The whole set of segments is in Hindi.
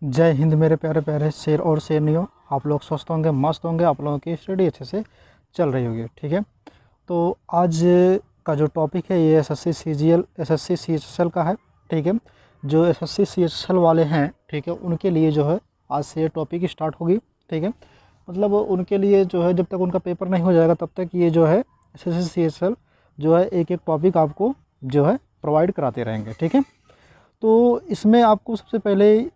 जय हिंद मेरे प्यारे प्यारे शेर और शेरनियों। आप लोग स्वस्थ होंगे, मस्त होंगे, आप लोगों की स्टडी अच्छे से चल रही होगी। ठीक है, तो आज का जो टॉपिक है ये एसएससी सीजीएल एसएससी सीएचएसएल का है। ठीक है, जो एसएससी सीएचएसएल वाले हैं, ठीक है, उनके लिए जो है आज से ये टॉपिक स्टार्ट होगी। ठीक है, मतलब उनके लिए जो है जब तक उनका पेपर नहीं हो जाएगा तब तक ये जो है एसएससी सीएचएसएल जो है एक एक टॉपिक आपको जो है प्रोवाइड कराते रहेंगे। ठीक है, तो इसमें आपको सबसे पहले,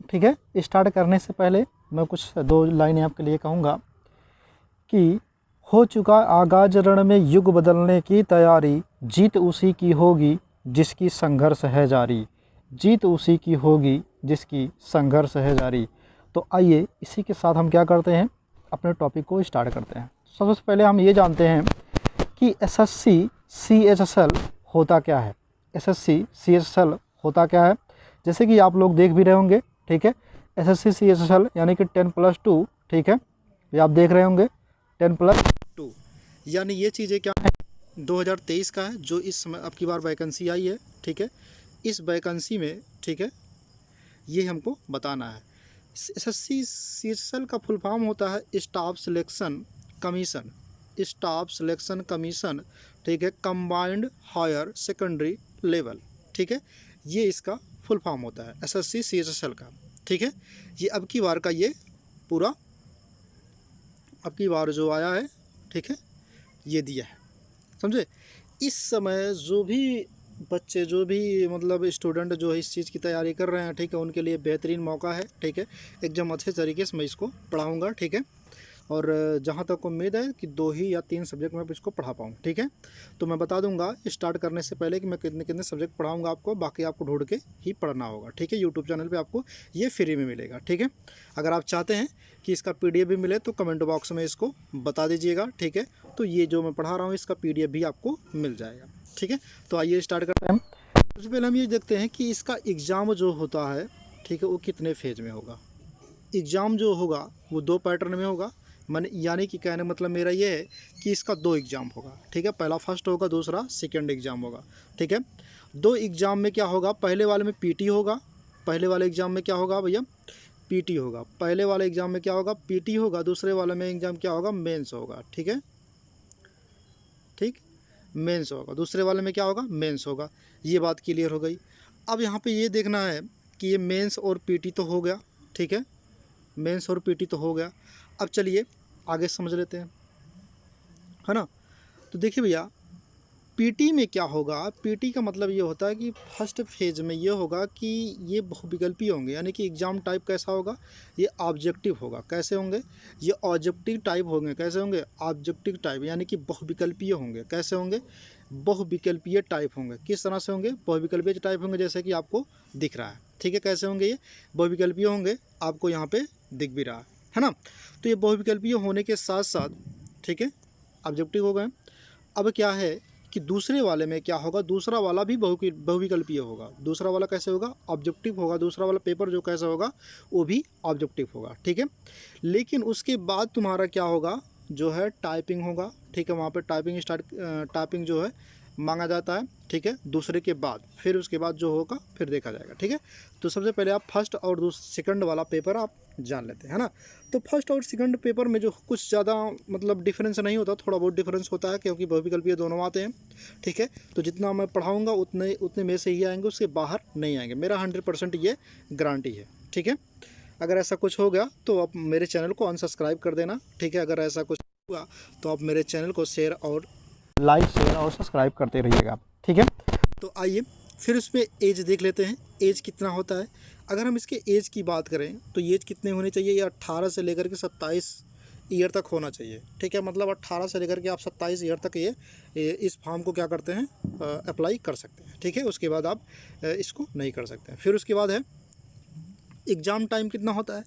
ठीक है, स्टार्ट करने से पहले मैं कुछ दो लाइनें आपके लिए कहूँगा कि हो चुका आगाज रण में युग बदलने की तैयारी, जीत उसी की होगी जिसकी संघर्ष है जारी, जीत उसी की होगी जिसकी संघर्ष है जारी। तो आइए इसी के साथ हम क्या करते हैं, अपने टॉपिक को स्टार्ट करते हैं। सबसे पहले हम ये जानते हैं कि एसएससी सीएचएसएल होता क्या है। एसएससी सीएचएसएल होता क्या है, जैसे कि आप लोग देख भी रहे होंगे। ठीक है, एसएससी सीएचएसएल यानी कि 10+2। ठीक है, ये आप देख रहे होंगे 10+2, यानी ये चीज़ें क्या है 2023 का है, जो इस समय अब की बार वैकेंसी आई है। ठीक है, इस वैकेंसी में, ठीक है, ये हमको बताना है। एसएससी सीएचएसएल का फुल फॉर्म होता है staff selection commission, staff selection commission. ठीक है, कंबाइंड हायर सेकेंडरी लेवल। ठीक है, ये इसका फुल फॉर्म होता है एसएससी सीएचएसएल का। ठीक है, ये अब की बार का ये पूरा अब की बार जो आया है, ठीक है, ये दिया है, समझे। इस समय जो भी बच्चे, जो भी मतलब स्टूडेंट जो है इस चीज़ की तैयारी कर रहे हैं, ठीक है, उनके लिए बेहतरीन मौका है। ठीक है, एकदम अच्छे तरीके से मैं इसको पढ़ाऊँगा। ठीक है, और जहाँ तक उम्मीद है कि 2 ही या 3 सब्जेक्ट में इसको पढ़ा पाऊँ। ठीक है, तो मैं बता दूंगा स्टार्ट करने से पहले कि मैं कितने कितने सब्जेक्ट पढ़ाऊंगा आपको, बाकी आपको ढूंढ के ही पढ़ना होगा। ठीक है, यूट्यूब चैनल पे आपको ये फ्री में मिलेगा। ठीक है, अगर आप चाहते हैं कि इसका PDF भी मिले तो कमेंट बॉक्स में इसको बता दीजिएगा। ठीक है, तो ये जो मैं पढ़ा रहा हूँ इसका PDF भी आपको मिल जाएगा। ठीक है, तो आइए स्टार्ट करते हैं। सबसे पहले हम ये देखते हैं कि इसका एग्ज़ाम जो होता है, ठीक है, वो कितने फेज़ में होगा। एग्ज़ाम जो होगा वो 2 पैटर्न में होगा। मन यानी कि कहने मतलब मेरा ये है कि इसका 2 एग्ज़ाम होगा। ठीक है, पहला फर्स्ट होगा, दूसरा सेकंड एग्ज़ाम होगा। ठीक है, 2 एग्ज़ाम में क्या होगा, पहले वाले में पीटी होगा। पहले वाले एग्ज़ाम में क्या होगा भैया, पीटी होगा। पहले वाले एग्ज़ाम में क्या होगा, पीटी होगा। दूसरे वाले में एग्ज़ाम क्या होगा, मेंस होगा। ठीक है, ठीक, मेंस होगा। दूसरे वाले में क्या होगा, मेंस होगा। ये बात क्लियर हो गई। अब यहाँ पे ये देखना है कि ये मेंस और पीटी तो हो गया। ठीक है, मेंस और पीटी तो हो गया। अब चलिए आगे समझ लेते हैं, है ना। तो देखिए भैया, पीटी में क्या होगा, पीटी का मतलब ये होता है कि फर्स्ट फेज़ में ये होगा कि ये बहुविकल्पीय होंगे, यानी कि एग्ज़ाम टाइप कैसा होगा, ये ऑब्जेक्टिव होगा। कैसे होंगे, ये ऑब्जेक्टिव टाइप होंगे। कैसे होंगे, ऑब्जेक्टिव टाइप, यानी कि बहुविकल्पीय होंगे। कैसे होंगे, बहुविकल्पीय टाइप होंगे। किस तरह से होंगे, बहुविकल्पीय टाइप होंगे, जैसे कि आपको दिख रहा है। ठीक है, कैसे होंगे, ये बहुविकल्पीय होंगे, आपको यहाँ पे दिख भी रहा है ना। तो ये बहुविकल्पीय होने के साथ साथ, ठीक है, ऑब्जेक्टिव हो गए। अब क्या है कि दूसरे वाले में क्या होगा, दूसरा वाला भी बहुविकल्पीय होगा। दूसरा वाला कैसे होगा, ऑब्जेक्टिव होगा। दूसरा वाला पेपर जो कैसा होगा, वो भी ऑब्जेक्टिव होगा। ठीक है, लेकिन उसके बाद तुम्हारा क्या होगा, जो है टाइपिंग होगा। ठीक है, वहाँ पे टाइपिंग जो है मांगा जाता है। ठीक है, दूसरे के बाद, फिर उसके बाद जो होगा फिर देखा जाएगा। ठीक है, तो सबसे पहले आप फर्स्ट और सेकंड वाला पेपर आप जान लेते हैं, है ना। तो फर्स्ट और सेकंड पेपर में जो कुछ ज़्यादा मतलब डिफरेंस नहीं होता, थोड़ा बहुत डिफरेंस होता है, क्योंकि बहुविकल्पीय दोनों आते हैं। ठीक है, तो जितना मैं पढ़ाऊँगा उतने उतने में से ही आएंगे, उसके बाहर नहीं आएंगे। मेरा 100% ये गारंटी है। ठीक है, अगर ऐसा कुछ हो गया तो आप मेरे चैनल को अनसब्सक्राइब कर देना। ठीक है, अगर ऐसा कुछ हुआ तो आप मेरे चैनल को शेयर और लाइक, शेयर और सब्सक्राइब करते रहिएगा। ठीक है, तो आइए फिर उसमें एज देख लेते हैं, एज कितना होता है। अगर हम इसके एज की बात करें तो एज कितने होने चाहिए, ये 18 से लेकर के 27 ईयर तक होना चाहिए। ठीक है, मतलब 18 से लेकर के आप 27 ईयर तक ये इस फॉर्म को क्या करते हैं, अप्लाई कर सकते हैं। ठीक है, उसके बाद आप इसको नहीं कर सकते हैं। फिर उसके बाद है एग्ज़ाम टाइम कितना होता है,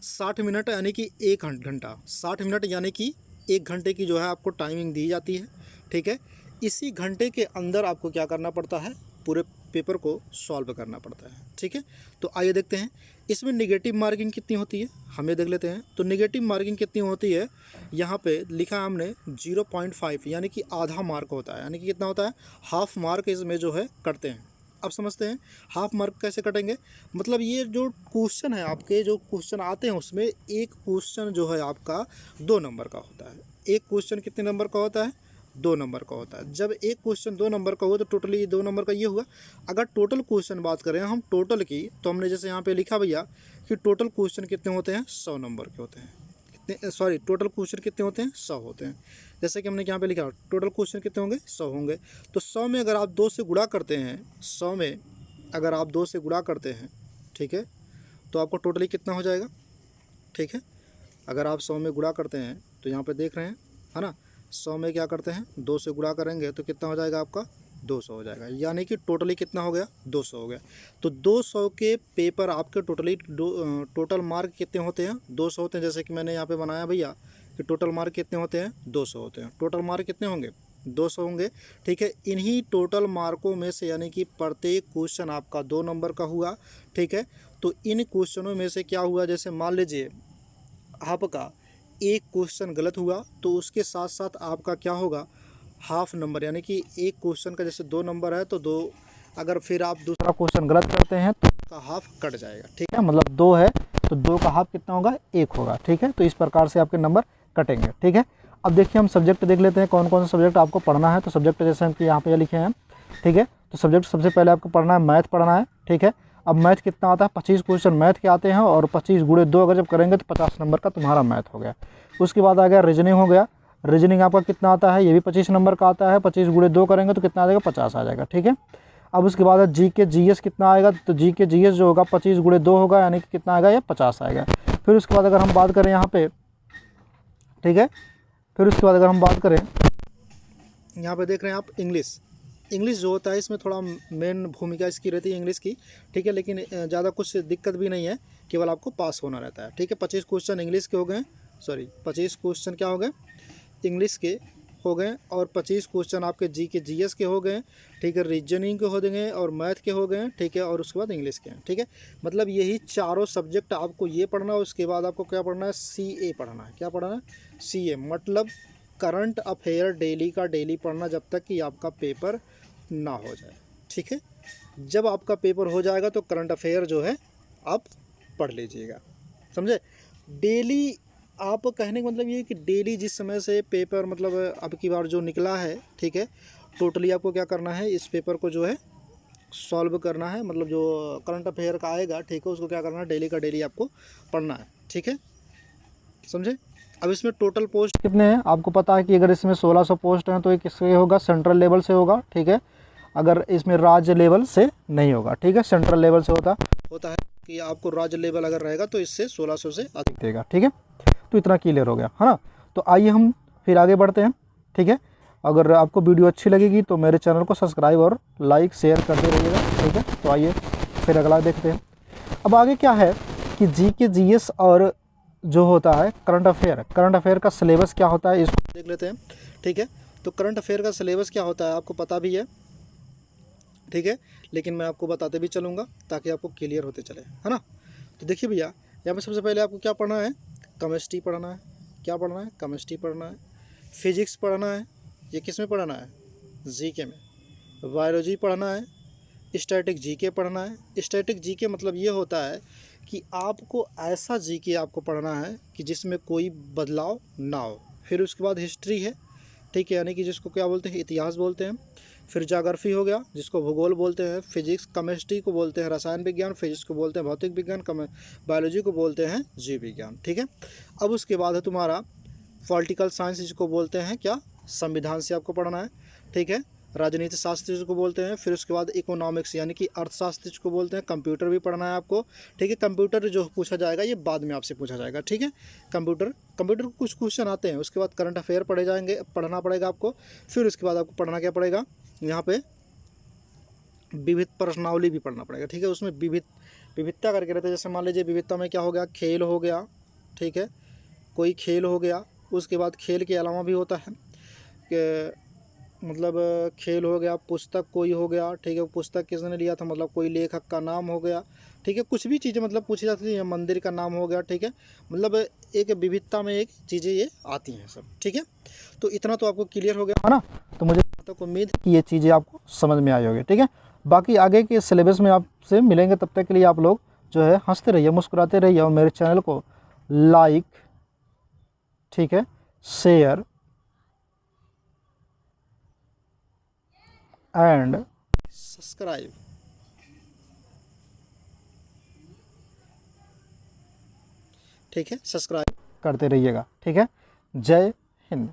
60 मिनट, यानी कि 1 घंटा। 60 मिनट यानी कि 1 घंटे की जो है आपको टाइमिंग दी जाती है। ठीक है, इसी घंटे के अंदर आपको क्या करना पड़ता है, पूरे पेपर को सॉल्व करना पड़ता है। ठीक है, तो आइए देखते हैं इसमें नेगेटिव मार्किंग कितनी होती है, हम ये देख लेते हैं। तो नेगेटिव मार्किंग कितनी होती है, यहाँ पे लिखा है हमने 0.5, यानी कि आधा मार्क होता है, यानी कि कितना होता है, हाफ मार्क इसमें जो है करते हैं। अब समझते हैं हाफ मार्क कैसे कटेंगे। मतलब ये जो क्वेश्चन है आपके, जो क्वेश्चन आते हैं उसमें एक क्वेश्चन जो है आपका 2 नंबर का होता है। एक क्वेश्चन कितने नंबर का होता है? 2 नंबर का होता है। जब एक क्वेश्चन 2 नंबर का हुआ तो टोटली 2 नंबर का ये हुआ। अगर टोटल क्वेश्चन बात करें हम टोटल की, तो हमने जैसे यहाँ पे लिखा भैया कि टोटल क्वेश्चन कितने होते हैं? 100 नंबर के होते हैं। कितने, सॉरी, टोटल क्वेश्चन कितने होते हैं? 100 होते हैं। जैसे कि हमने यहाँ पे लिखा टोटल क्वेश्चन कितने होंगे? 100 होंगे। तो 100 में अगर आप 2 से गुणा करते हैं, 100 में अगर आप 2 से गुणा करते हैं, ठीक है, तो आपको टोटली कितना हो जाएगा? ठीक है, अगर आप 100 में गुणा करते हैं तो यहाँ पे देख रहे हैं, है ना, 100 में क्या करते हैं? 2 से गुणा करेंगे तो कितना हो जाएगा आपका? 200 हो जाएगा। यानी कि टोटली कितना हो गया? 200 हो गया। तो 200 के पेपर आपके टोटली टोटल मार्क कितने होते हैं? 200 होते हैं। जैसे कि मैंने यहाँ पे बनाया भैया कि टोटल मार्क कितने होते हैं? 200 होते हैं। टोटल मार्क कितने होंगे? 200 होंगे। ठीक है, इन्हीं टोटल मार्कों में से, यानी कि प्रत्येक क्वेश्चन आपका 2 नंबर का हुआ। ठीक है, तो इन क्वेश्चनों में से क्या हुआ, जैसे मान लीजिए आपका एक क्वेश्चन गलत हुआ तो उसके साथ साथ आपका क्या होगा? हाफ नंबर, यानी कि एक क्वेश्चन का जैसे 2 नंबर है तो 2, अगर फिर आप दूसरा क्वेश्चन गलत करते हैं तो उसका हाफ कट जाएगा। ठीक है, मतलब 2 है तो 2 का हाफ कितना होगा? 1 होगा। ठीक है, तो इस प्रकार से आपके नंबर कटेंगे। ठीक है, अब देखिए हम सब्जेक्ट देख लेते हैं कौन कौन सा सब्जेक्ट आपको पढ़ना है। तो सब्जेक्ट जैसे हम यहाँ पे लिखे हैं, ठीक है, तो सब्जेक्ट सबसे पहले आपको पढ़ना है मैथ पढ़ना है। ठीक है, अब मैथ कितना आता है? 25 क्वेश्चन मैथ के आते हैं और 25 गुणे 2 अगर जब करेंगे तो 50 नंबर का तुम्हारा मैथ हो गया। उसके बाद आ गया रीजनिंग हो गया। रीजनिंग आपका कितना आता है? ये भी 25 नंबर का आता है। 25 गुणे 2 करेंगे तो कितना आ जाएगा? 50 आ जाएगा। ठीक है, अब उसके बाद जीके जीएस कितना आएगा? तो जीके जीएस जो होगा 25 गुणे 2 होगा, यानी कि कितना आएगा? ये 50 आएगा। फिर उसके बाद अगर हम बात करें यहाँ पे, ठीक है, फिर उसके बाद अगर हम बात करें यहाँ पे देख रहे हैं आप इंग्लिश। इंग्लिश जो होता है इसमें थोड़ा मेन भूमिका इसकी रहती है इंग्लिश की। ठीक है, लेकिन ज़्यादा कुछ दिक्कत भी नहीं है, केवल आपको पास होना रहता है। ठीक है, 25 क्वेश्चन इंग्लिश के हो गए, सॉरी 25 क्वेश्चन क्या हो गए? इंग्लिश के हो गए, और 25 क्वेश्चन आपके जी के जीएस के हो गए। ठीक है, रीजनिंग के हो गए और मैथ के हो गए। ठीक है, और उसके बाद इंग्लिश के हैं। ठीक है, मतलब यही चारों सब्जेक्ट आपको ये पढ़ना है। उसके बाद आपको क्या पढ़ना है? CA पढ़ना है। क्या पढ़ना है? CA, मतलब करंट अफेयर डेली का डेली पढ़ना, जब तक कि आपका पेपर ना हो जाए। ठीक है, जब आपका पेपर हो जाएगा तो करंट अफेयर जो है आप पढ़ लीजिएगा, समझे। डेली, आप कहने का मतलब ये है कि डेली जिस समय से पेपर, मतलब अब की बार जो निकला है, ठीक है, टोटली आपको क्या करना है? इस पेपर को जो है सॉल्व करना है। मतलब जो करंट अफेयर का आएगा, ठीक है, उसको क्या करना है? डेली का डेली आपको पढ़ना है। ठीक है, समझे। अब इसमें टोटल पोस्ट कितने हैं आपको पता है कि अगर इसमें 1600 पोस्ट हैं तो ये किससे होगा? सेंट्रल लेवल से होगा। ठीक है, अगर इसमें राज्य लेवल से नहीं होगा। ठीक है, सेंट्रल लेवल से होता है कि आपको राज्य लेवल अगर रहेगा तो इससे 1600 से अधिक देगा। ठीक है, तो इतना क्लियर हो गया, है ना। तो आइए हम फिर आगे बढ़ते हैं। ठीक है, अगर आपको वीडियो अच्छी लगेगी तो मेरे चैनल को सब्सक्राइब और लाइक शेयर करते रहिएगा। ठीक है, तो आइए फिर अगला देखते हैं। अब आगे क्या है कि जीके जीएस और जो होता है करंट अफेयर का सिलेबस क्या होता है, इसको देख लेते हैं। ठीक है, तो करंट अफेयर का सिलेबस क्या होता है आपको पता भी है। ठीक है, लेकिन मैं आपको बताते भी चलूँगा ताकि आपको क्लियर होते चले, है ना। तो देखिए भैया, यहाँ पे सबसे पहले आपको क्या पढ़ना है? केमिस्ट्री पढ़ना है। क्या पढ़ना है? केमिस्ट्री पढ़ना है। फिजिक्स पढ़ना है। ये किस में पढ़ना है? जीके में। बायोलॉजी पढ़ना है। स्टैटिक जीके पढ़ना है। स्टैटिक जीके मतलब ये होता है कि आपको ऐसा जीके आपको पढ़ना है कि जिसमें कोई बदलाव ना हो। फिर उसके बाद हिस्ट्री है। ठीक है, यानी कि जिसको क्या बोलते हैं? इतिहास बोलते हैं। फिर ज्योग्राफी हो गया, जिसको भूगोल बोलते हैं। फिजिक्स, केमिस्ट्री को बोलते हैं रसायन विज्ञान। फिजिक्स को बोलते हैं भौतिक विज्ञान। बायोलॉजी को बोलते हैं जीव विज्ञान। ठीक है, अब उसके बाद है तुम्हारा पॉलिटिकल साइंस, जिसको बोलते हैं क्या? संविधान से आपको पढ़ना है। ठीक है, राजनीति शास्त्र जिसको बोलते हैं। फिर उसके बाद इकोनॉमिक्स यानी कि अर्थशास्त्र जिसको बोलते हैं। कंप्यूटर भी पढ़ना है आपको। ठीक है, कंप्यूटर जो पूछा जाएगा ये बाद में आपसे पूछा जाएगा। ठीक है, कंप्यूटर को कुछ क्वेश्चन आते हैं। उसके बाद करंट अफेयर पढ़ना पड़ेगा आपको। फिर उसके बाद आपको पढ़ना क्या पड़ेगा? यहाँ पे विविध प्रश्नावली भी पढ़ना पड़ेगा। ठीक है, उसमें विविधता करके रहते हैं। जैसे मान लीजिए विविधता में क्या हो गया? खेल हो गया। ठीक है, कोई खेल हो गया। उसके बाद खेल के अलावा भी होता है कि मतलब खेल हो गया, पुस्तक कोई हो गया। ठीक है, पुस्तक किसने लिया था, मतलब कोई लेखक का नाम हो गया। ठीक है, कुछ भी चीज़ें मतलब पूछी जाती है। मंदिर का नाम हो गया। ठीक है, मतलब एक विविधता में एक चीज़ें ये आती हैं सब। ठीक है, तो इतना तो आपको क्लियर हो गया है ना। तो मुझे तक उम्मीद कि ये चीज़ें आपको समझ में आई होगी। ठीक है, बाकी आगे के सिलेबस में आपसे मिलेंगे, तब तक के लिए आप लोग जो है हंसते रहिए, मुस्कुराते रहिए और मेरे चैनल को लाइक, ठीक है, शेयर एंड सब्सक्राइब, ठीक है, सब्सक्राइब करते रहिएगा, ठीक है। जय हिंद।